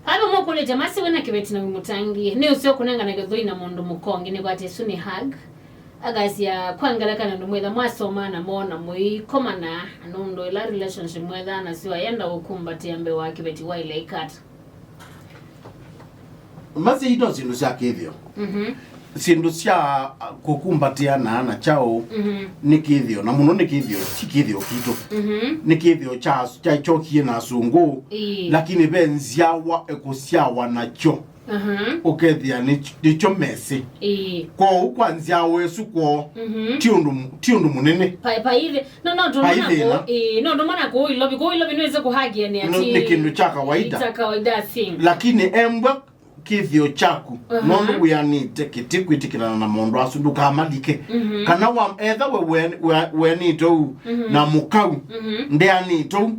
Haba mo kule jamasi wena kiveti na mutangi. Ni usio kunengana gedhui na mundu mukongi ni kwate suni hug. Agasi ya kwangalaka na ndumwetha mwasoma na mona mui komana anundo ila relationship mwetha na siwa yenda ukumbati ambe wa kiveti waila ikata. Mazi ito sindu sia kithio. Sindu sia kukumbatiana na chao ni kithio na muno ni kithio ti kithio kitu. Ni kithio cha chokie na sungu lakini benziawa ekusiawa na cho. Okethia ni cho mesi. Kwa ukwanzia wesu kwa tiundu munene. Pa hivi no domana ko ilobi niweze kuhagia ni ati. Ni kindu cha kawaida. Cha kawaida thing. Lakini embwa kithio chaku nondo uyanite kitikwitikirana na mondo asunduka amalike kana wa etha we ni to na mukau ndeani to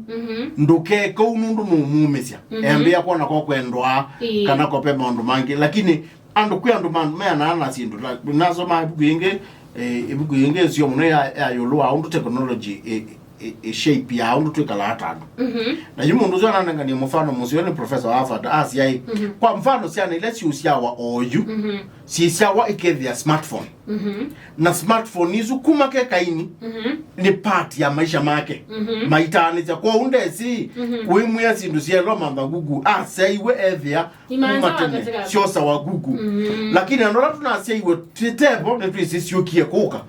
nduke ko nundu mumumisia embe yakona ko kwendwa kana ko pe mondo mangi lakini andu kwandu man mena na sindu nazo mabwinge ibugwinge sio muno ya yolwa undu technology shape ya undu twikala na yumundu zwana nangani mfano musione professor Harvard asiyai kwa mfano siana ile si usiawa oyu si siawa ikethia smartphone na smartphone izu kumake kaini ni part ya maisha make maitani za kwa undesi kuimwe sindu sielo mamba gugu asaiwe ethia kumatene sio sawa gugu lakini andora tunasiaiwe titebo ne twisisiukie kuka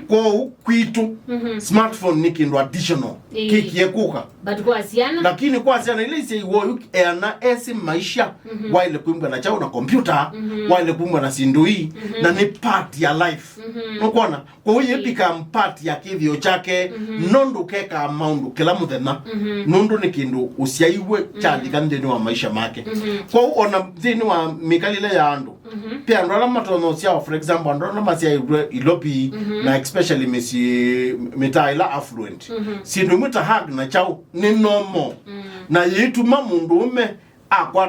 kwa kwitu smartphone ni kindu additional kikie kuka but kwa siana lakini kwa siana ile si iwo na esi maisha wale kuimbwa na chao na computer wale kuimbwa na sindu hii na ni part ya life unaona kwa hiyo become part ya kivyo chake nondo keka maundu kila muthena nondo ni kindu usiaiwe chandika ndeni wa maisha make kwa ona thini wa mikalile ya andu pia ndo matono sia for example ndo masia ilopi na especially mitaila affluent sindu muta hug na chao ni normal na yitu mamundu ume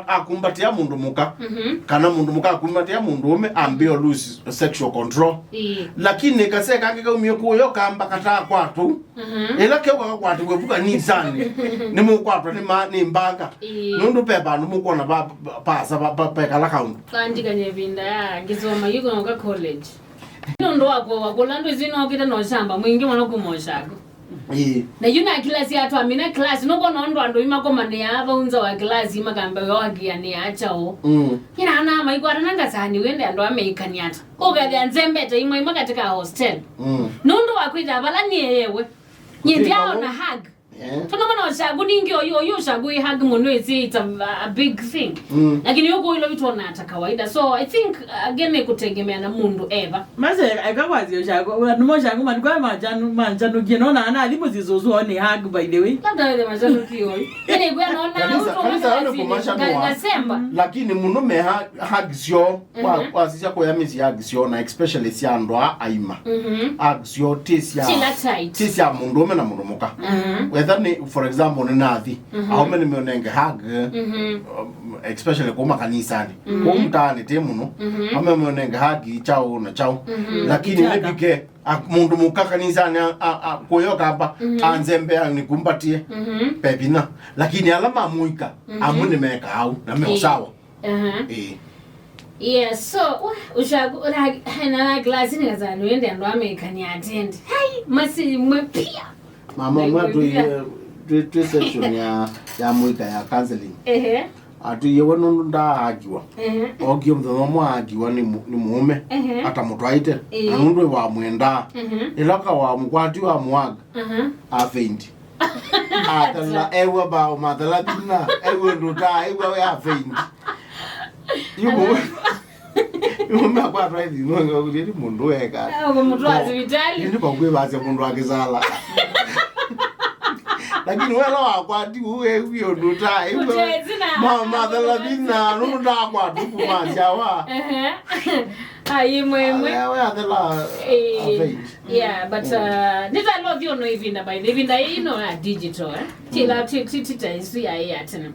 akumbatia mundu muka kana mundu muka akumbatia mundu ume ambio lose sexual control lakini kaseka ngeke umyo kuyo kamba kata kwatu ela ke kwatu wevuka ni sani ni mukwatu ni mbanga nundu pepa numuko na pasa pa kala count kandika nyevinda ya ngizoma yuko ngoka college ndo wako lando zino okita no shamba mwingi mwana kumoshako na yuna klasi atu amina klasi noko nondo ando imako mane ava unza wa klasi makamba yoagia ni achao kina ana maigwara nanga sani wende ando ameikaniata ogathia nzembete imwe katika hostel nondo wakwita abala ni yewe nyendiao na hug Phenomenal shagu ningi oyo shagu hug muno it's a big thing lakini yuko ilo vitu na kawaida so I think again kutegemea na mundu eva maze akakwazi shagu no shagu man kwa manjano gino na ana alipo zizozo ni hug by the way labda ile manjano kio yani kwa naona nasemba lakini muno me hug sio kwa sisi kwa yamisi hug sio na especially si andwa aima hug sio tisia mundu me na mundu muka for example ni nathi au mene meonenge hug especially kwa kanisani kwa mtaani temuno ame meonenge hug chao na chao lakini nebike mundu muka kanisani koyoka hapa anzembe anikumpatie pepina lakini alama muika amune meka au na meosawa yeah so ushagu na glasi ni kazani wende ndo amekani attend hai masi mwepia mama mwetu tu session ya muika ya counseling atu yewe nundu ndahagiwa ogio mthomo mwagiwa ni mume ata mutwaite nundu wa mwenda ilaka wa mkwati wa mwaga afeindi atala ewe ba matala dina ewe nduta ewe ya afeindi yuko kwa right ngo ngiri mundu weka mundu azivitali ndi bagwe baze mundu akizala lakini wewe wakwati uwe hiyo nduta mama dalabina nunda kwa duku majawa ayi mwemwe wewe adela yeah but nita love you no even by the even you know digital tila tita isi ya tena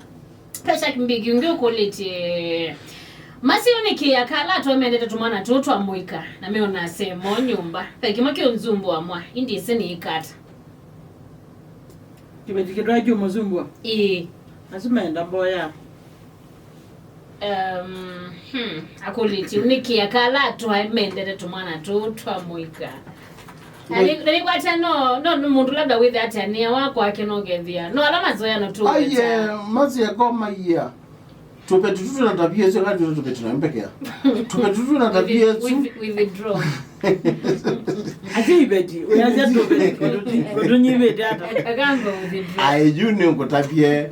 pesa kimbigi ngio quality masioni kia kala to mendete tumana toto amuika na mimi ona semo nyumba kakima kio nzumbu amwa indi seni ikata kibeti kidwa juma zumbwa nasumenda mboya akuliti unikia kala twaimendere tumwana tu twamuika ali kwacha no mundu labda with Athiani wako akinogethia no ala mazoya no tu aye mazi ya koma ya tupe tutu na tabia hizo kati tupe tunampekea tupe tutu na tabia we withdraw ati beti unaanza tupe kutunyibe hata agango withdraw ai juni uko tabia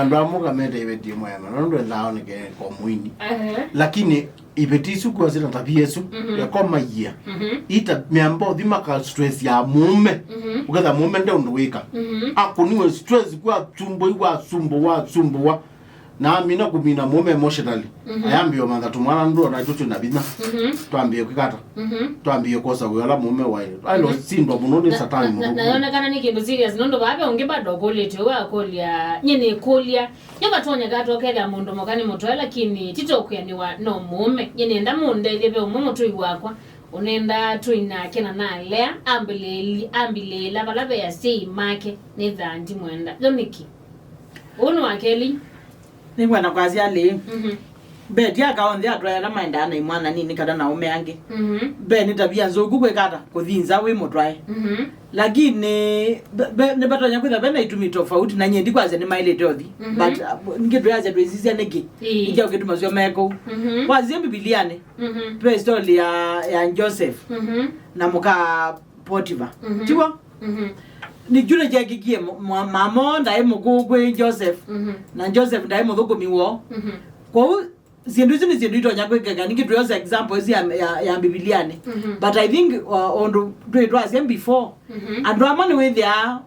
ndo amuka mete ibeti mwema ndo lao ni kwa mwini lakini ibeti su kwa zina tabia su ya koma ya ita miambo dhima ka stress ya mume ukatha mume ndo ndwika akuniwe stress kwa sumbo na mina kumina mume emotionally ayambio manda tumwana ndo na tutu na bina twambie kwikata twambie kosa wala mume wailu alo sindo munoni satani mungu naona kana ni kindu serious nondo babe ungebado kolete wa kolia nyene kolia nyoba tonya gato kele mundu mokani mutwa lakini titokuya ni wa no mume nyene nda munde lebe umumo tu iwakwa unenda tuina kena na lea ambilela balabe ya sei make ne dhandi mwenda doniki uno akeli ni mwana kwazi ali beti akaonde atwaya na mainda na imwana nini kada na ume yange be ni tabia nzogu kwekata kuthinza we mutwaye lakini ne batonya kwitha bena itumi tofauti na nyendi kwaze ni maile tothi but ngedo yaze twizizia niki ija ukituma zio meko kwazi bibiliane pe story ya Joseph na muka Potiphar tiwa ni jule jagigie mamo ndaye mugugwe Joseph na Joseph ndaye muthugumi wo kwa zindu itonya kwekega ningitu yoza examples ya bibiliane but I think on do was before and amani with their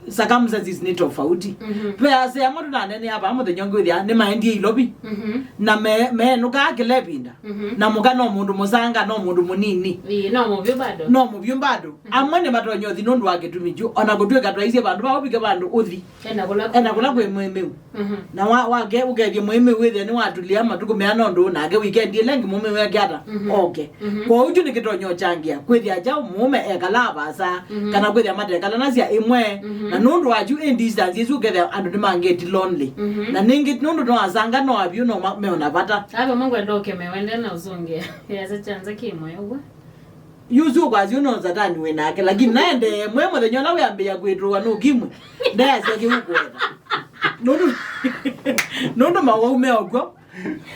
circumstances ni tofauti pia se amoto na nene hapa amoto nyongo thia ni maendi ilobi na me nuka kelebinda na muka no mundu musanga no mundu munini no mubyo bado amane matonyo thi nondu wake tumiju ona gutweka twaisie bandu baobike bandu uthi ena kula kwe mwemeu na wake ugerie mwemeu withia ni watulia matuko meano ndo na age weekend lengi mwemeu wake ata okay kwa uju ni kitonyo changia kwithia jao mume ekala basa kana kwithia matekala nasia imwe na nundu waju in distance yesu gether and the man get lonely na ningi nundu no azanga no abyu no meona bata aba mungu ndoke mewende na uzunge yaza chanza kimoyo gwa yuzu kwazi uno zatani wenake lakini naende mwemo the nyola we ambia kwetruwa no kimwe ndaya seke ukwenda nundu mawaume ogwo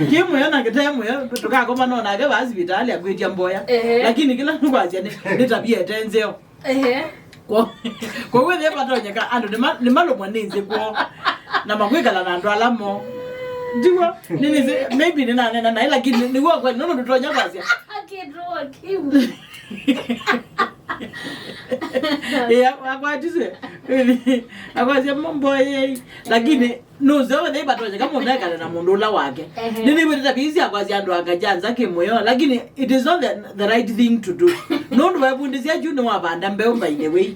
kimwe yana ketemu ya tukakoma no nage bazi vitali akwetia mboya lakini kila kwazi ni tabia etenzeo kwa wewe patonya ka ando ni malo mwaninze kwa na makwekala na ndo alamo ndiwa nini maybe ni na lakini ni kwa kwa nono tutonya basi akidroa kimu akwatise akwatise mambo lakini nuzo wewe patonya kama unakala na mundu la wake nini wewe tabisi akwazi ando akajanza kemoyo lakini it is not the right thing to do nondu wabundisia juno wabanda mbeo by the way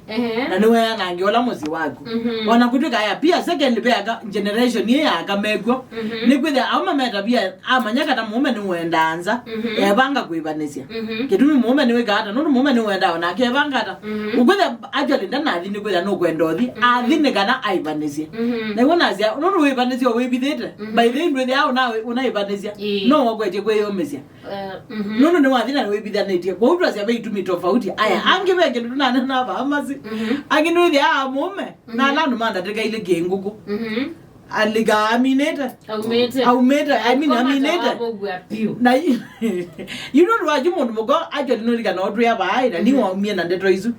na niwe anangiola muzi wako wana kutuka ya pia second pia generation ye akamegwo ni kwitha ama metabia amanyaka ta mume ni wendanza ebanga kuibanisia kitumi mume ni wegata nondu mume ni wenda ona kebanga ta ukwitha actually ndana athini kwitha no kwendothi athini kana aibanisia na wona azia nondu wibanisia wibithite by the end with now unaibanisia no wakweje kweyomisia nondu ni wathina ni wibithanitie kwa utu azia beitumi tofauti aya angibeke tunana na bamazi aginuthi mume na landu manda teka ile genguko aliga amineta aumeta I mean amineta na you know what you want mugo ajo no liga no twa ba ida ni wa mie na ndeto izu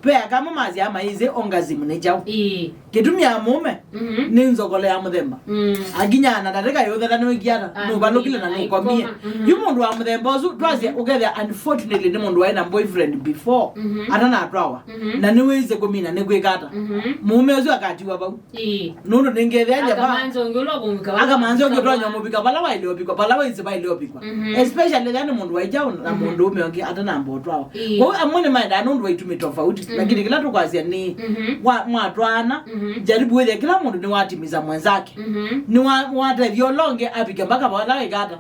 pe kama mazi ama ize ongazimu ne jaw ketumia mume ni nzogole ya muthemba aginya na ndateka yothera no giara no balokile na no komie you mundu wa muthemba zu twazi ugether unfortunately ni mundu wa na boyfriend before atana atwawa na ni weze komina ne gwekata mume uzu akatiwa bau nono ningethe akamanzo ngolo kumika akamanzo ngolo nyomubika bala wailiopikwa bala waize bailiopikwa especially then mundu waijao na mundu umeongi atana mbotwao kwa amone maenda nundu waitumi tofauti lakini kila tukwazia ni mwatwana jaribu wewe kila mundu ni watimiza mwenzake ni wata violonge apike mpaka bala waigata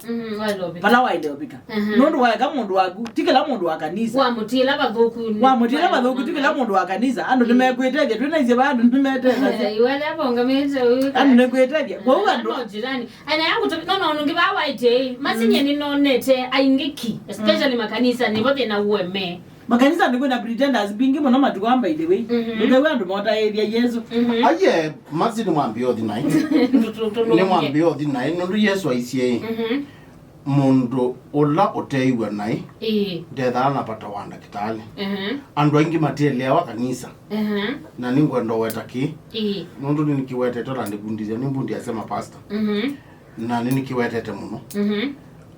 bala wailiopika nundu waika mundu wagu tikila mundu wakanisa wamutila bathuku tikila mundu wakanisa ando nimekweteje twina ize bandu nimeteza iwale hapo ngamete ando nikwetadia kwa ugando no jirani ana yangu no ngiba waite masinye ni no nete aingeki especially makanisa ni bobe na ueme makanisa ndiko na pretenders bingi mono matukwamba ile we ndio wandu mota area Yesu aye mazini mwambio dinai ni mwambio dinai no Yesu aisie mundu ola oteiwa nai ndetha na pata wanda kitali andu aingi matelewa kanisa na ningwendo wetaki nundu nikiwete tola ndibundizia nimbundi asema pastor na nikiwetete muno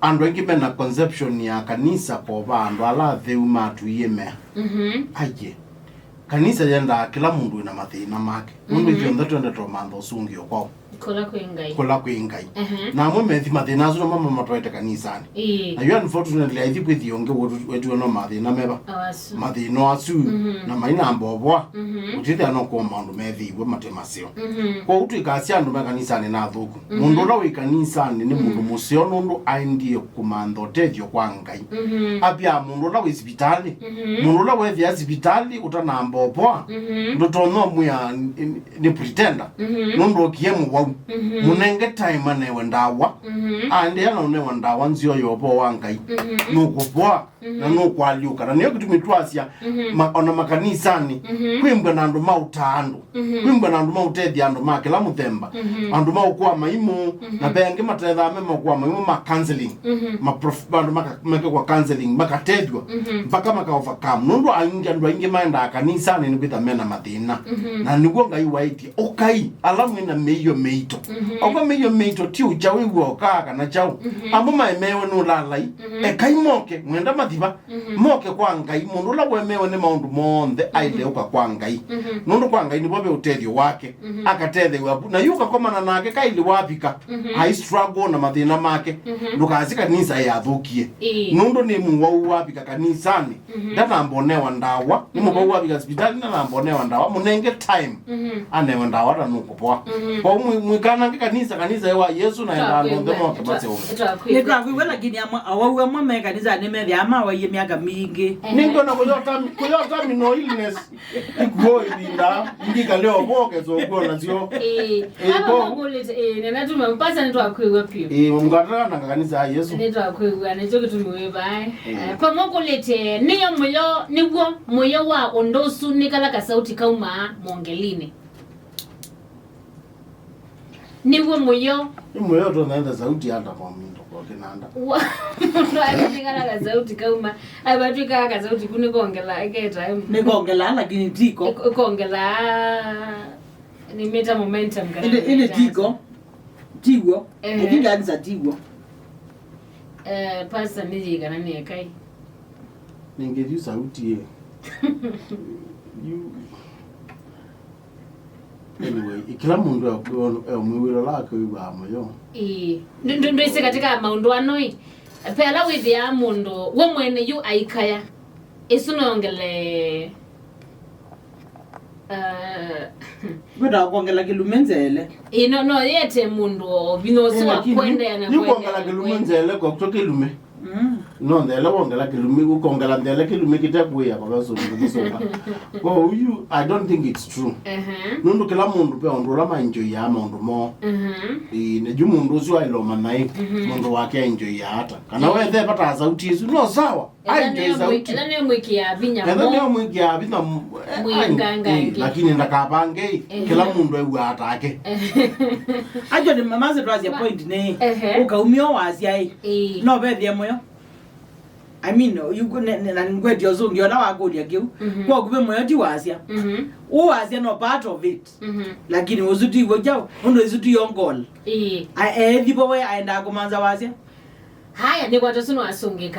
andu aingi mena conception ya kanisa kwa bandu ala theu matu yeme aye kanisa yenda kila mundu ina mathina make mundu thionthe twende to mantho sungio kwao kola kuingai na mwe methi mathina azu no mama matwete kanisani na you unfortunately I think with yonge wetu no mathina meba mathina asu na maina mbobwa utithe no ko mandu methi we matemasio kwa utu ikasia andu kanisani na thuku mundu la we kanisani ni mundu musio nundu aindie kumantho tethio kwa ngai apia mundu la we hospitali mundu la we vya hospitali utana mbobwa ndotono muya ni pretender nundu okiemu wa munenge time ane wendawa ande yana ne wendawa nzio yobo wangai nukupwa na nukwaliuka na niyo kitumitwasia ona makanisani kwimbwe na andu mautando kwimbwe na andu mautedi andu makela muthemba andu maukwa maimu na benge matetha memo kwa maimu ma counseling ma prof bandu make kwa counseling makatedwa mpaka makaofakam nundu aingi andu aingi maenda kanisani ni kwitha mena mathina na niguo ngai waiti okai alamu ina meyo meito okwa meyo meito ti uchawi woka kana chao ambo maemewe no lalai ekai moke mwenda mathiba moke kwa ngai mundu la wemewe ne maundu monthe aile uka kwa ngai nundu kwa ngai ni bobe utethio wake akatethe wabu na yuka komana nake kaili wapika I struggle na mathina make ndukazika kanisa ya thukie nundu ni muwa wapika kanisani ndana mbonewa ndawa ni muwa wapika hospitali na mbonewa ndawa munenge time ane ndawa ta nukupwa kwa mwikana kanisa ewa Yesu na ndo moke basi ume nitwa kwela gini awawe amwe kanisa ne methi ama waye miaka mingi ningo na kuyota mino illness ikuo ibinda ndika leo boke so kuona sio abo ngulete nena tume mpasa nitwa kwegwa pio mungatra na kanisa Yesu nitwa kwegwa nejo kutumiwe bai kwa mokulete niyo muyo nigwo muyo wa ondosu nikala ka sauti kauma mongeline niwe muyo to naenda sauti hata kwa mindo kwa kinanda ndo anikala ka sauti kauma abatu ka sauti kunikongela eketa nikongela lakini tiko kongela ni meta momentum kana ile tiko tigo ikinga nza tigo pasa niji kana ni kai ningeju sauti ye anyway ikila mundu mwiwira lake uba moyo ndo ise katika maundu anoi pela with ya mundu we mwene yu aikaya isunongele Buda kuongela kilumenzele no yete mundu binoso akwenda yana kwenda yuko kilumenzele kwa kutoka ilume no ndele wongela kilumi ukongela ndele kilumi kitakuya kwa baso ndisoma kwa you I don't think it's true nundu kila mundu pe ondura ma enjoy ya mundu mo ne jumundu sio iloma nai mundu wake enjoy ya hata kana wethe pata sauti isu no sawa I enjoy sauti ene mwiki ya binya mo ene mwiki ya bina mwinganga lakini ndakapange kila mundu ayu atake ajo ni mamaze twazi point ne ukaumio wazi ai no bethe moyo I mean you go na ngwedi ozungi ona wagodia kiu kwa kube moyo ti wasia wasia no part of it lakini uzuti wojao ndo izuti yongol dibo we aenda kumanza wasia haya ni kwa tosuno asungika